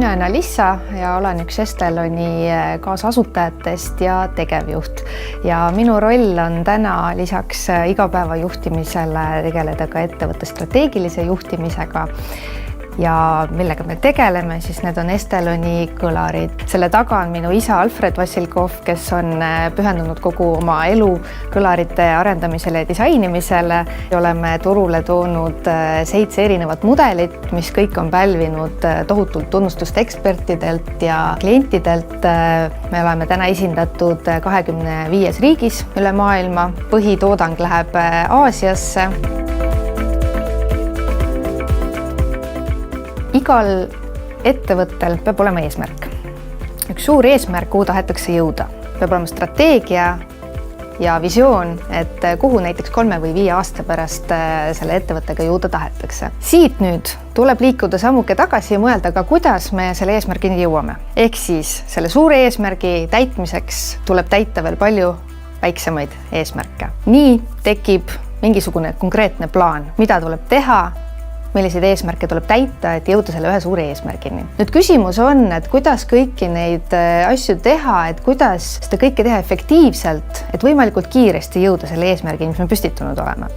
Mina olen Alissa ja olen üks Esteloni kaasasutajatest ja tegevjuht. Ja minu roll on täna lisaks igapäevajuhtimisele tegeleda ka ettevõtte strateegilise juhtimisega. Ja millega me tegeleme, siis need on Esteloni kõlarid. Selle taga on minu isa Alfred Vassilkov, kes on pühendunud kogu oma elu kõlarite arendamisele ja disainimisele. Oleme turule toonud 7 erinevat mudelit, mis kõik on pälvinud tohutult tunnustust ekspertidelt ja klientidelt. Me oleme täna esindatud 25 riigis üle maailma. Põhitoodang läheb Aasiasse. Igal ettevõttel peab olema eesmärk. Üks suur eesmärk, kuhu tahetakse jõuda. Peab olema strateegia ja visioon, et kuhu näiteks 3 või 5 aasta pärast selle ettevõttega jõuda tahetakse. Siit nüüd tuleb liikuda sammuke tagasi ja mõelda ka, kuidas me selle eesmärgini jõuame. Ehk siis selle suure eesmärgi täitmiseks tuleb täita veel palju väiksemaid eesmärke. Nii tekib mingisugune konkreetne plaan, mida tuleb teha, milliseid eesmärke tuleb täita, et jõuda selle ühe suure eesmärgini. Nüüd küsimus on, et kuidas kõiki neid asju teha, et kuidas seda kõike teha efektiivselt, et võimalikult kiiresti jõuda selle eesmärgini, mis me püstitunud oleme.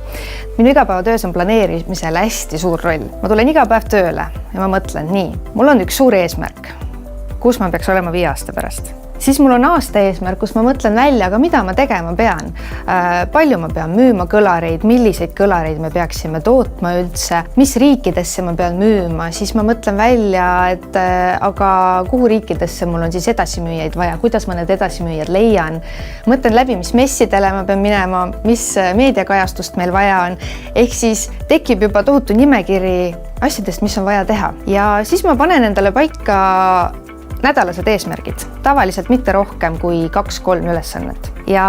Minu igapäevatöös on planeerimisel hästi suur roll. Ma tulen iga päev tööle ja ma mõtlen nii, mul on üks suur eesmärk, kus ma peaks olema 5 aasta pärast. Siis mul on aasta eesmärk, kus ma mõtlen välja, aga mida ma tegema pean. Palju ma pean müüma kõlareid, milliseid kõlareid me peaksime tootma üldse, mis riikidesse ma pean müüma, siis ma mõtlen välja, et aga kuhu riikidesse mul on siis edasimüüjaid vaja, kuidas ma need edasimüüjad leian. Mõtlen läbi, mis messidele ma pean minema, mis meediakajastust meil vaja on. Ehk siis tekib juba tohutu nimekiri asjadest, mis on vaja teha. Ja siis ma panen endale paika nädalased eesmärgid, tavaliselt mitte rohkem kui 2-3 ülesannet. Ja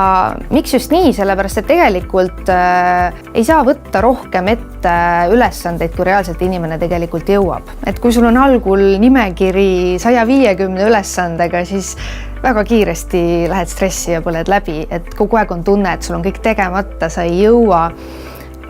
miks just nii? Sellepärast, et tegelikult ei saa võtta rohkem ette ülesandeid, kui reaalselt inimene tegelikult jõuab. Et kui sul on algul nimekiri 150 ülesandega, siis väga kiiresti lähed stressi ja põled läbi, et kogu aeg on tunne, et sul on kõik tegemata, sa ei jõua.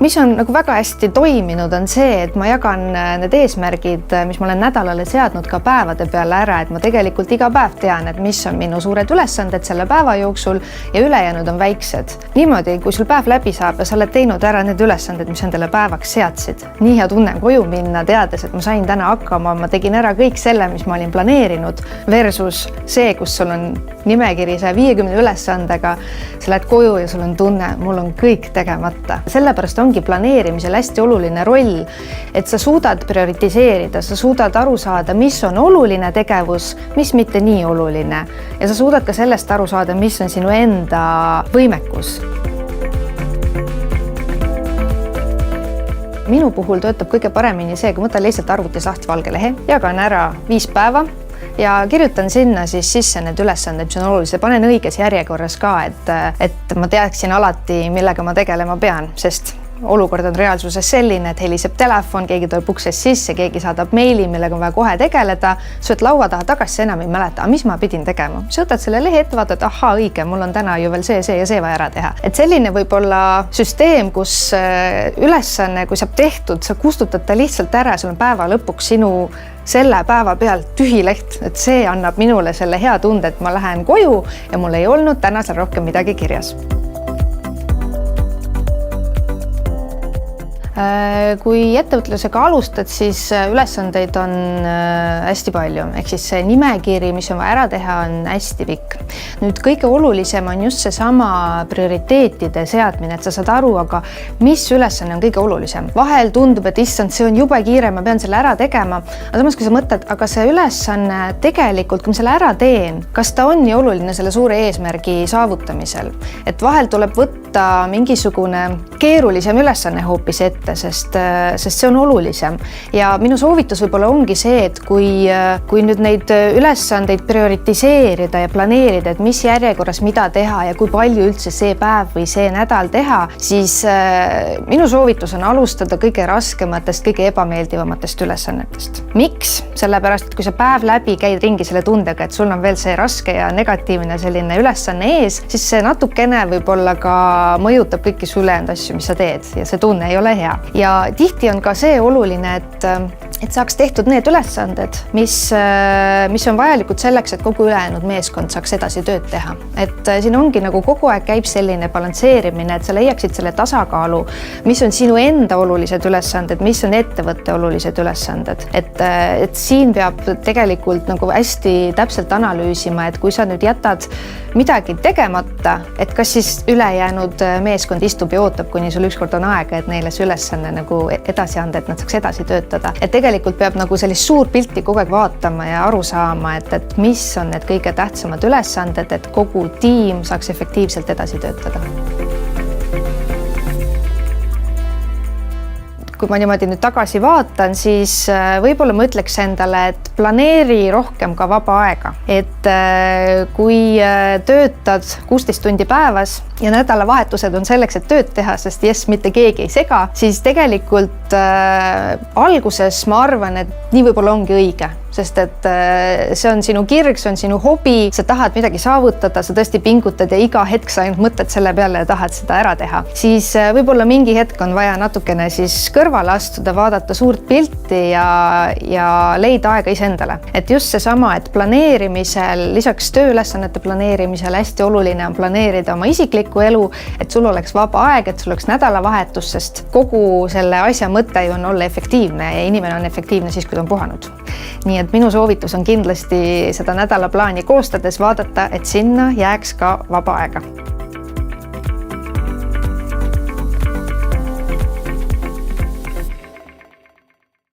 Mis on nagu väga hästi toiminud on see, et ma jagan need eesmärgid, mis ma olen nädalale seadnud ka päevade peale ära, et ma tegelikult iga päev tean, et mis on minu suured ülesanded selle päeva jooksul ja ülejäänud on väiksed. Niimoodi, kui sul päev läbi saab ja sa oled teinud ära need ülesanded, mis endale päevaks seadsid. Nii hea tunne koju minna, teades, et ma sain täna hakkama, ma tegin ära kõik selle, mis ma olin planeerinud, versus see, kus sul on nimekiri 150 ülesandega, sa lähed koju ja sul on tunne, mul on kõik tegemata. Sellepärast ongi planeerimisel hästi oluline roll, et sa suudad prioritiseerida, sa suudad aru saada, mis on oluline tegevus, mis mitte nii oluline. Ja sa suudad ka sellest aru saada, mis on sinu enda võimekus. Minu puhul töötab kõige paremini see, kui võtan lihtsalt arvutis lahti valge lehe, jagan ära 5 päeva ja kirjutan sinna siis sisse need ülesanded, mis on olulised. Panen õiges järjekorras ka, et ma teaksin alati, millega ma tegelema pean, sest olukord on reaalsuses selline, et heliseb telefon, keegi tuleb uksest sisse, keegi saadab meili, millega on vaja kohe tegeleda. Sa võid laua taha tagasi, enam ei mäleta, mis ma pidin tegema. Sa võtad selle lehe ette, vaatad, aha, õige, mul on täna ju veel see ja see vaja ära teha. Et selline võib olla süsteem, kus ülesanne, kui saab tehtud, sa kustutad ta lihtsalt ära, sul on päeva lõpuks sinu selle päeva pealt tühi leht, et see annab minule selle hea tunde, et ma lähen koju ja mul ei olnud täna seal rohkem midagi kirjas. Kui ettevõtlusega alustad, siis ülesandeid on hästi palju. Ehk siis see nimekiri, mis on vaja ära teha, on hästi pikk. Nüüd kõige olulisem on just seesama prioriteetide seadmine, et sa saad aru, aga mis ülesanne on kõige olulisem. Vahel tundub, et issand, see on jube kiire, ma pean selle ära tegema. Aga samas, kui sa mõtled, aga see ülesanne tegelikult, kui ma selle ära teen, kas ta on nii oluline selle suure eesmärgi saavutamisel? Et vahel tuleb võtta mingisugune keerulisem ülesanne hoopis ette, sest see on olulisem. Ja minu soovitus võib-olla ongi see, et kui nüüd neid ülesandeid prioritiseerida ja planeerida, et mis järjekorras mida teha ja kui palju üldse see päev või see nädal teha, siis minu soovitus on alustada kõige raskematest, kõige ebameeldivamatest ülesannetest. Miks? Sellepärast, et kui sa päev läbi käid ringi selle tundega, et sul on veel see raske ja negatiivne selline ülesanne ees, siis see natukene võib-olla ka mõjutab kõiki ülejäänud asju, mis sa teed ja see tunne ei ole hea. Ja tihti on ka see oluline, et saaks tehtud need ülesanded, mis on vajalikud selleks, et kogu ülejäänud meeskond saaks edasi tööd teha. Et siin ongi nagu kogu aeg käib selline balansseerimine, et sa leiaksid selle tasakaalu, mis on sinu enda olulised ülesanded, mis on ettevõtte olulised ülesanded. Et siin peab tegelikult nagu hästi täpselt analüüsima, et kui sa nüüd jätad midagi tegemata, et kas siis ülejäänud meeskond istub ja ootab, kuni sul ükskord on aega, et neile see ülesanne nagu edasi anda, et nad saaks edasi töötada. Et tegelikult peab nagu sellist suurt pilti kogu aeg vaatama ja aru saama, et mis on need kõige tähtsamad ülesanded, et kogu tiim saaks efektiivselt edasi töötada. Kui ma niimoodi nüüd tagasi vaatan, siis võib-olla ma ütleks endale, et planeeri rohkem ka vaba aega. Et kui töötad 16 tundi päevas ja nädalavahetused on selleks, et tööd teha, sest mitte keegi ei sega, siis tegelikult alguses ma arvan, et nii võib-olla ongi õige, sest et see on sinu kirg, see on sinu hobi, sa tahad midagi saavutada, sa tõesti pingutad ja iga hetk sa ainult mõtled selle peale ja tahad seda ära teha. Siis võib-olla mingi hetk on vaja natukene siis kõrvale astuda, vaadata suurt pilti ja leida aega iseendale. Et just seesama, et planeerimisel, lisaks tööülesannete planeerimisel hästi oluline on planeerida oma isiklikku elu, et sul oleks vaba aeg, et sul oleks nädalavahetus, sest kogu selle asja mõte ju on olla efektiivne ja inimene on efektiivne siis, kui ta on puhanud. Nii et minu soovitus on kindlasti seda nädalaplaani koostades vaadata, et sinna jääks ka vaba aega.